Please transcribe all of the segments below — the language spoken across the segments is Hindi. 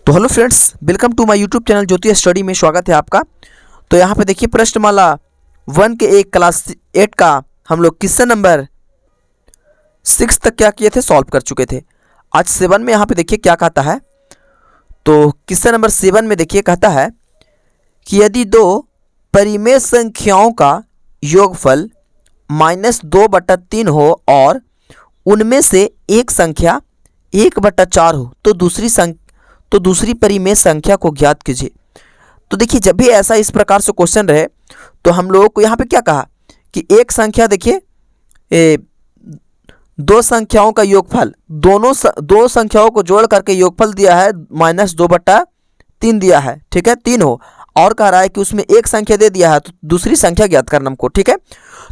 तो hello friends, welcome to my YouTube channel Jyoti study में स्वागत है आपका। तो यहाँ पे देखिए प्रश्नमाला 1 के एक क्लास 8 का हम लोग क्वेश्चन नंबर 6 तक क्या किए थे, सॉल्व कर चुके थे। आज 7 में यहाँ पे देखिए क्या कहता है। तो क्वेश्चन नंबर 7 में देखिए कहता है कि यदि दो परिमेय संख्याओं का योगफल -2/3 हो और उनमें से एक संख्या 1/4 हो तो दूसरी परिमेय संख्या को ज्ञात कीजिए। तो देखिए जब भी ऐसा इस प्रकार से क्वेश्चन रहे तो हम लोगों को यहाँ पे क्या कहा कि एक संख्या देखिए दो संख्याओं का योगफल दो संख्याओं को जोड़ करके योगफल दिया है -2/3 दिया है, ठीक है, 3 हो, और कह रहा है कि उसमें एक संख्या दे दिया है तो दूसरी संख्या ज्ञात करना हमको, ठीक है।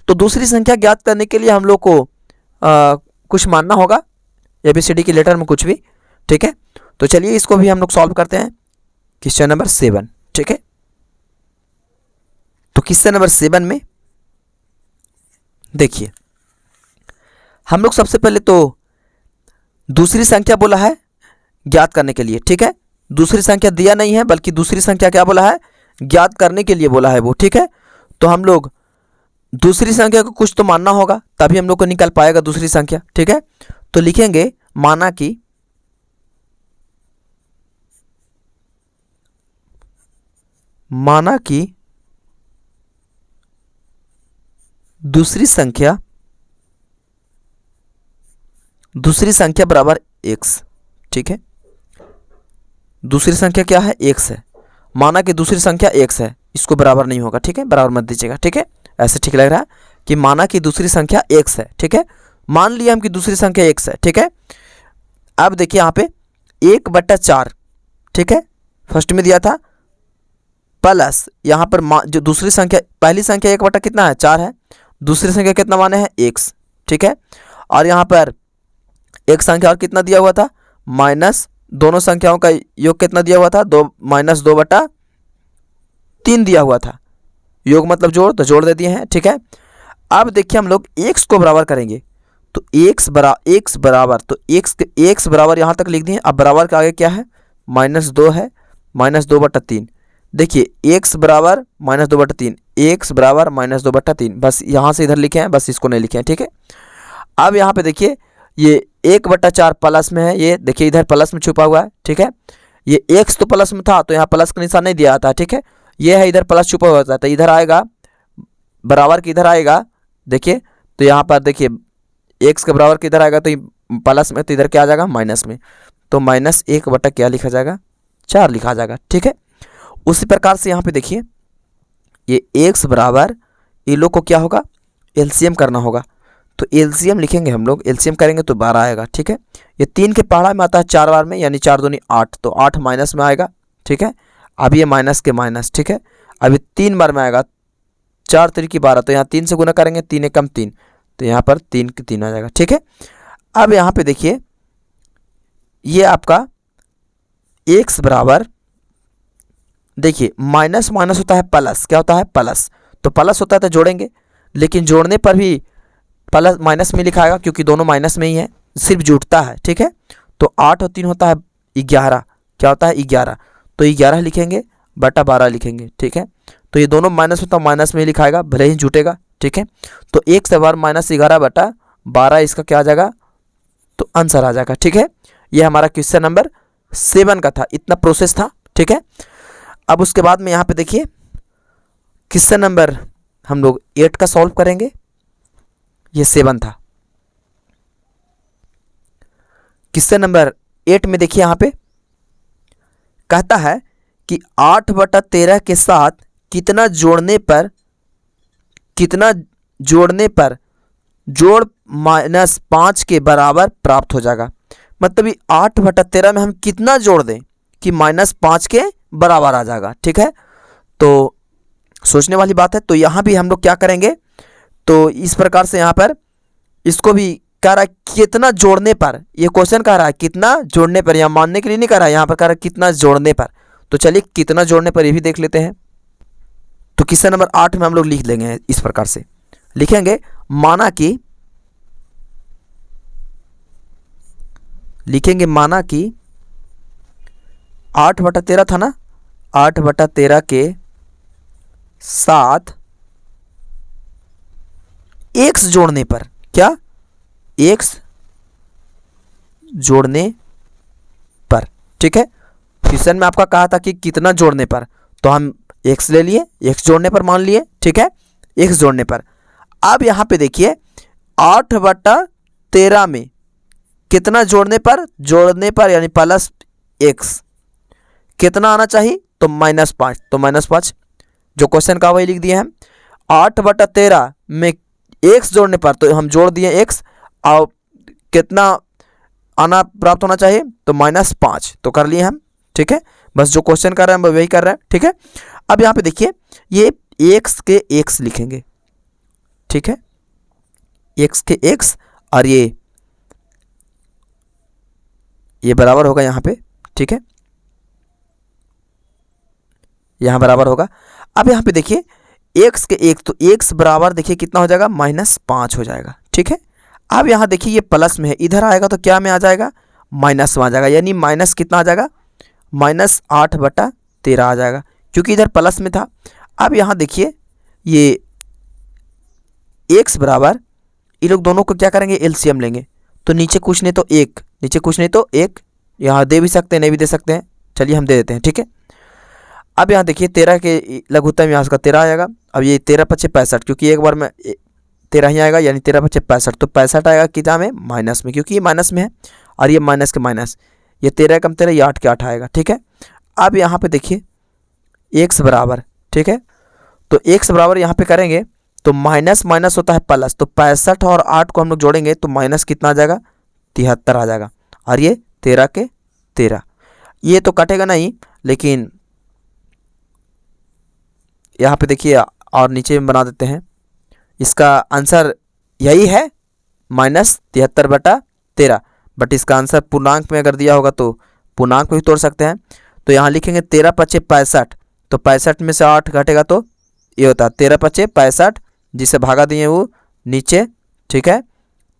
तो दूसरी संख्या ज्ञात करने के लिए हम लोग को कुछ मानना होगा ABCD के लेटर में कुछ भी, ठीक है। तो चलिए इसको भी हम लोग सॉल्व करते हैं। क्वेश्चन नंबर 7, ठीक है। तो क्वेश्चन नंबर 7 में देखिए हम लोग सबसे पहले तो दूसरी संख्या बोला है ज्ञात करने के लिए, ठीक है। दूसरी संख्या दिया नहीं है बल्कि दूसरी संख्या क्या बोला है, ज्ञात करने के लिए बोला है वो, ठीक है। तो हम लोग दूसरी संख्या को कुछ तो मानना होगा तभी हम लोग को निकल पाएगा दूसरी संख्या, ठीक है। तो लिखेंगे माना कि दूसरी संख्या बराबर x, ठीक है। दूसरी संख्या क्या है, x है। माना कि दूसरी संख्या x है, इसको बराबर नहीं होगा, ठीक है, बराबर मत दीजिएगा, ठीक है। ऐसे ठीक लग रहा है कि माना कि दूसरी संख्या x है, ठीक है। मान लिया हम कि दूसरी संख्या x है, ठीक है। अब देखिए यहाँ पे 1/4, ठीक है, फर्स्ट में दिया था, प्लस यहाँ पर जो दूसरी संख्या, पहली संख्या 1 कितना है, 4 है, दूसरी संख्या कितना माने हैं, x, ठीक है। और यहाँ पर एक संख्या और कितना दिया हुआ था, माइनस, दोनों संख्याओं का योग कितना दिया हुआ था, -2/3 दिया हुआ था। योग मतलब जोड़, तो जोड़ दे दिए हैं, ठीक है। अब देखिए हम लोग x को बराबर करेंगे तो x बराबर यहाँ तक लिख दिए। अब बराबर के आगे क्या है, -2 है, -2/3। देखिए x बराबर -2/3, x बराबर -2/3, बस यहाँ से इधर लिखे हैं, बस इसको नहीं लिखे हैं, ठीक है। अब यहाँ पे देखिए ये 1/4 प्लस में है, ये देखिए इधर प्लस में छुपा हुआ है, ठीक है। ये x तो प्लस में था तो यहाँ प्लस का निशान नहीं दिया था, ठीक है। ये है इधर प्लस छुपा हुआ था तो इधर आएगा, बराबर के इधर आएगा, देखिए। तो यहाँ पर देखिए x के बराबर के इधर आएगा तो प्लस में, तो इधर क्या आ जाएगा, माइनस में, तो -1 क्या लिखा जाएगा, 4 लिखा जाएगा, ठीक है। उसी प्रकार से यहाँ पे देखिए ये x बराबर, ये लोग को क्या होगा, एलसीएम करना होगा। तो एलसीएम लिखेंगे हम लोग, एलसीएम करेंगे तो 12 आएगा, ठीक है। ये 3 के पहाड़ा में आता है 4 बार में, यानी 4 दूनी 8, तो 8 माइनस में आएगा, ठीक है। अब ये माइनस के माइनस, ठीक है। अभी 3 बार में आएगा, 4 3 की 12, तो यहाँ 3 से गुना करेंगे, 3 एकम 3, तो यहाँ पर 3 के 3 आ जाएगा, ठीक है। अब यहाँ पे देखिए ये आपका x बराबर, देखिए माइनस माइनस होता है प्लस, क्या होता है, प्लस, तो प्लस होता है तो जोड़ेंगे, लेकिन जोड़ने पर भी प्लस माइनस में लिखाएगा क्योंकि दोनों माइनस में ही है, सिर्फ जुटता है, ठीक है। तो 8 और 3 होता है 11, क्या होता है, 11, तो 11 लिखेंगे बटा 12 लिखेंगे, ठीक है। तो ये दोनों माइनस होता है, माइनस में ही लिखाएगा, भले ही जुटेगा, ठीक है। तो 1 से बार -11/12 इसका क्या आ जाएगा, तो आंसर आ जाएगा, ठीक है। ये हमारा क्वेश्चन नंबर 7 का था, इतना प्रोसेस था, ठीक है। अब उसके बाद में यहाँ पे देखिए क्वेश्चन नंबर हम लोग 8 का सॉल्व करेंगे। ये 7 था। क्वेश्चन नंबर 8 में देखिए यहाँ पे कहता है कि 8/13 के साथ कितना जोड़ने पर जोड़ -5 के बराबर प्राप्त हो जाएगा। मतलब ये 8/13 में हम कितना जोड़ दें कि -5 के बराबर आ जाएगा, ठीक है। तो सोचने वाली बात है। तो यहाँ भी हम लोग क्या करेंगे, तो इस प्रकार से यहाँ पर इसको भी कह रहा है कितना जोड़ने पर, ये क्वेश्चन कह रहा है कितना जोड़ने पर, यहाँ मानने के लिए नहीं कह रहा है, यहाँ पर कह रहा है कितना जोड़ने पर। तो चलिए कितना जोड़ने पर ये भी देख लेते हैं। तो क्वेश्चन नंबर 8 में हम लोग लिख लेंगे, इस प्रकार से लिखेंगे, माना कि 8/13 था ना, 8/13 के साथ x जोड़ने पर, क्या x जोड़ने पर, ठीक है। क्वेश्चन में आपका कहा था कि कितना जोड़ने पर, तो हम x ले लिए, x जोड़ने पर मान लिए, ठीक है, x जोड़ने पर। अब यहाँ पे देखिए 8/13 में कितना जोड़ने पर यानी प्लस x, कितना आना चाहिए, तो -5, तो -5 जो क्वेश्चन का वही लिख दिए हम। 8/13 में x जोड़ने पर, तो हम जोड़ दिए x, और कितना आना प्राप्त होना चाहिए, तो -5, तो कर लिए हम, ठीक है। बस जो क्वेश्चन कर रहे हैं हम वही कर रहे हैं, ठीक है। अब यहाँ पे देखिए ये x के x लिखेंगे, ठीक है, x के x, और ये बराबर होगा यहाँ पे, ठीक है, यहाँ बराबर होगा। अब यहाँ पे देखिए x के x, तो x बराबर देखिए कितना हो जाएगा, -5 हो जाएगा, ठीक है। अब यहाँ देखिए ये प्लस में है, इधर आएगा तो क्या में आ जाएगा, माइनस में आ जाएगा, यानी माइनस कितना आ जाएगा, -8/13 आ जाएगा, क्योंकि इधर प्लस में था। अब यहाँ देखिए ये x बराबर, ये लोग दोनों को क्या करेंगे, एलसीएम लेंगे, तो नीचे कुछ नहीं तो 1, नीचे कुछ नहीं तो 1, यहाँ दे भी सकते हैं नहीं भी दे सकते हैं, चलिए हम दे देते हैं, ठीक है। अब यहाँ देखिए 13 के लघुत्तम यहाँ का 13 आएगा। अब ये 13×5 65, क्योंकि एक बार में 13 ही आएगा, यानी 13×5 65, तो 65 आएगा कितना में, माइनस में, क्योंकि ये माइनस में है, और ये माइनस के माइनस, ये 13 कम 13, ये 8 के 8 आएगा, ठीक है। अब यहाँ पे देखिए x बराबर, ठीक है, तो x बराबर यहाँ पे करेंगे तो माइनस माइनस होता है प्लस, तो 65 और 8 को हम लोग जोड़ेंगे तो माइनस कितना आ जाएगा, 73 आ जाएगा, और ये 13 के 13, ये तो कटेगा नहीं, लेकिन यहाँ पे देखिए और नीचे में बना देते हैं, इसका आंसर यही है -73/13, बट इसका आंसर पूर्णांक में अगर दिया होगा तो पूर्णांक में भी तोड़ सकते हैं। तो यहाँ लिखेंगे 13×5 65, तो 65 में से 8 घटेगा तो ये होता है 13×5 65, जिसे भागा दिए वो नीचे, ठीक है,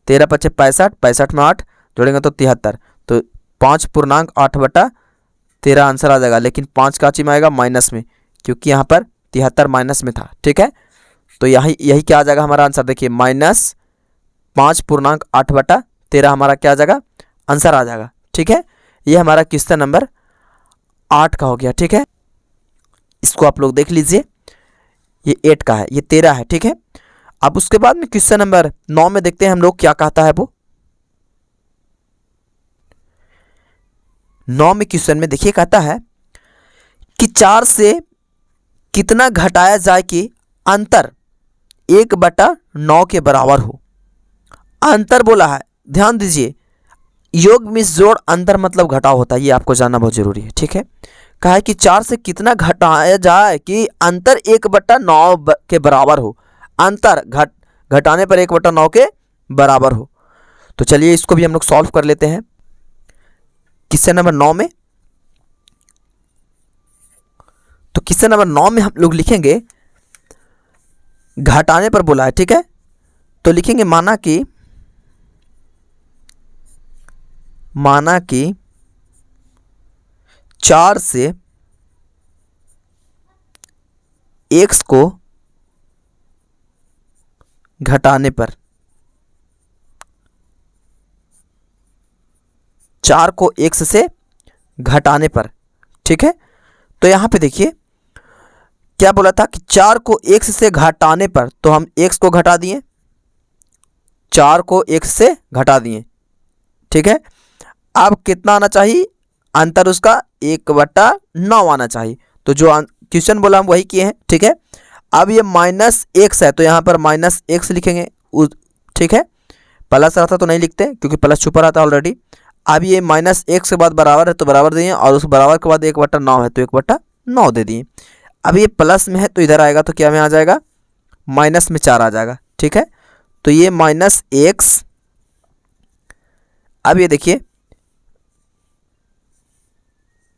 13×5 65, 65 में 8 जोड़ेंगे तो 73, तो 5/8/13 आंसर आ जाएगा, लेकिन 5 काची में आएगा, माइनस में, क्योंकि यहाँ पर 73 माइनस में था, ठीक है। तो यही क्या आ जाएगा हमारा आंसर, देखिए -5.8/13 हमारा क्या आ जाएगा, आंसर आ जाएगा, ठीक है। ये हमारा क्वेश्चन नंबर 8 का हो गया, ठीक है। इसको आप लोग देख लीजिए, ये 8 का है, ये 13 है, ठीक है। अब उसके बाद में क्वेश्चन नंबर 9 में देखते हैं हम लोग क्या कहता है वो। 9 में क्वेश्चन में देखिए कहता है कि 4 से कितना घटाया जाए कि अंतर 1/9 के बराबर हो। अंतर बोला है, ध्यान दीजिए, योग में जोड़ अंतर मतलब घटाव होता है, ये आपको जानना बहुत जरूरी है, ठीक है। कहा है कि 4 से कितना घटाया जाए कि अंतर 1/9 के बराबर हो, अंतर घटाने पर 1/9 के बराबर हो। तो चलिए इसको भी हम लोग सॉल्व कर लेते हैं क्वेश्चन नंबर 9 में। तो क्वेश्चन नंबर 9 में हम लोग लिखेंगे, घटाने पर बोला है, ठीक है, तो लिखेंगे माना कि 4 से x को घटाने पर, 4 को x से घटाने पर, ठीक है। तो यहां पे देखिए क्या बोला था कि 4 को x से घटाने पर, तो हम x को घटा दिए, 4 को x से घटा दिए, ठीक है। अब कितना आना चाहिए, अंतर उसका 1/9 आना चाहिए, तो जो क्वेश्चन बोला हम वही किए हैं, ठीक है। अब ये -x है, तो यहाँ पर -x लिखेंगे, ठीक है, प्लस रहता तो नहीं लिखते क्योंकि प्लस छुपा रहता है ऑलरेडी। अब ये -x के बाद बराबर है तो बराबर दिए, और उस बराबर के बाद 1/9 है तो 1/9 दे दिए। अब ये प्लस में है तो इधर आएगा तो क्या में आ जाएगा, माइनस में 4 आ जाएगा, ठीक है। तो ये -x, अब ये देखिए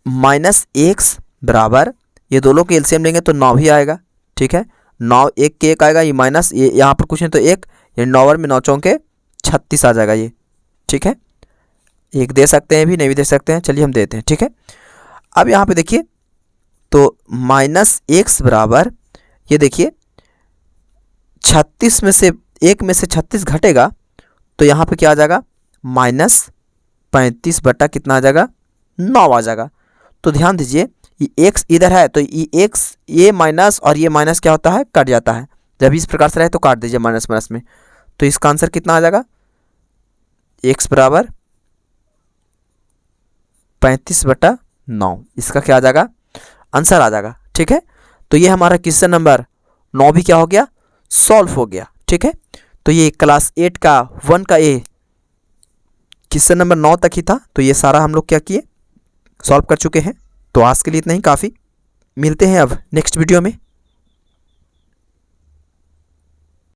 -x बराबर, ये दोनों के एलसीएम लेंगे तो 9 ही आएगा, ठीक है। 9 1 के 1 आएगा, ये माइनस, ये यहाँ पर कुछ नहीं तो 1, ये 9 में 9 चौके 36 आ जाएगा ये, ठीक है। एक दे सकते हैं भी, नहीं भी दे सकते हैं, चलिए हम देते हैं, ठीक है। अब यहाँ पे देखिए, तो माइनस एक्स बराबर, ये देखिए 36 में से 1 में से 36 घटेगा तो यहाँ पे क्या आ जाएगा, -35 बटा कितना आ जाएगा, 9 आ जाएगा। तो ध्यान दीजिए, ये x इधर है तो ये x, ये माइनस और ये माइनस क्या होता है, कट जाता है। जब इस प्रकार से रहे तो काट दीजिए माइनस माइनस में। तो इसका आंसर कितना आ जाएगा, x बराबर 35 बटा 9, इसका क्या आ जाएगा, आंसर आ जाएगा। ठीक है, तो ये हमारा क्वेश्चन नंबर 9 भी क्या हो गया, सॉल्व हो गया। ठीक है, तो ये क्लास 8 का 1 का ए क्वेश्चन नंबर 9 तक ही था। तो ये सारा हम लोग क्या किए, सॉल्व कर चुके हैं। तो आज के लिए इतना ही काफ़ी, मिलते हैं अब नेक्स्ट वीडियो में।